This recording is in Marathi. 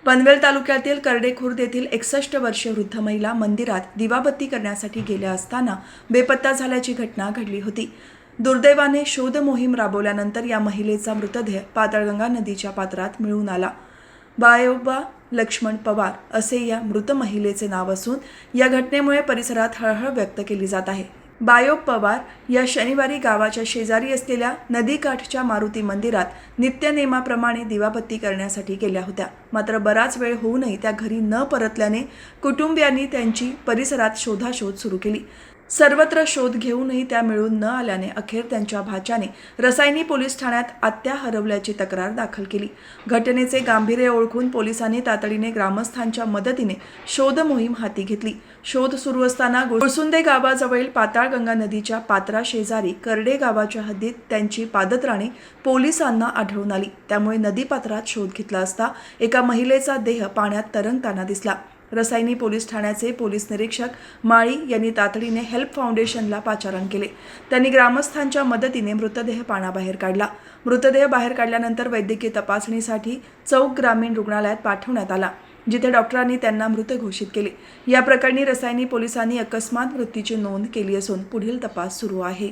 पनवेल तालुक्यातील करडे खुर्द येथील 61 वर्षीय वृद्ध महिला मंदिरात दिवाबत्ती करण्यासाठी गेल्या असताना बेपत्ता झाल्याची घटना घडली होती। दुर्दैवाने शोध मोहीम राबवल्यानंतर या महिलेचा मृतदेह पाताळगंगा नदीच्या पात्रात मिळून आला। बायोबा लक्ष्मण पवार असे या मृत महिलेचे नाव असून या घटनेमुळे परिसरात हळहळ व्यक्त केली जात आहे। बायो पवार या शनिवारी गावाच्या शेजारी असलेल्या नदीकाठच्या मारुती मंदिरात नित्यनेमाप्रमाणे दिवाबत्ती करण्यासाठी गेल्या होत्या। मात्र बराच वेळ होऊनही त्या घरी न परतल्याने कुटुंबियांनी त्यांची परिसरात शोधाशोध सुरू केली। सर्वत्र शोध घेऊनही त्या मिळून न आल्याने अखेर त्यांच्या भाच्याने रसायनी पोलीस ठाण्यात आत्या हरवल्याची तक्रार दाखल केली। घटनेचे गांभीर्य ओळखून पोलिसांनी तातडीने ग्रामस्थांच्या मदतीने शोध मोहीम हाती घेतली। शोध सुरू असताना गुळसुंदे गावाजवळील पाताळगंगा नदीच्या पात्राशेजारी करडे गावाच्या हद्दीत त्यांची पादत्राणे पोलिसांना आढळून आली। त्यामुळे नदीपात्रात शोध घेतला असता एका महिलेचा देह पाण्यात तरंगताना दिसला। रसायनी पोलीस ठाण्याचे पोलीस निरीक्षक माळी यांनी तातडीने हेल्प फाउंडेशनला पाचारण केले। त्यांनी ग्रामस्थांच्या मदतीने मृतदेह पाण्याबाहेर काढला। मृतदेह बाहेर काढल्यानंतर वैद्यकीय तपासणीसाठी चौक ग्रामीण रुग्णालयात पाठवण्यात आला, जिथे डॉक्टरांनी त्यांना मृत घोषित केले। या प्रकरणी रसायनी पोलिसांनी अकस्मात मृत्यूची नोंद केली असून पुढील तपास सुरू आहे।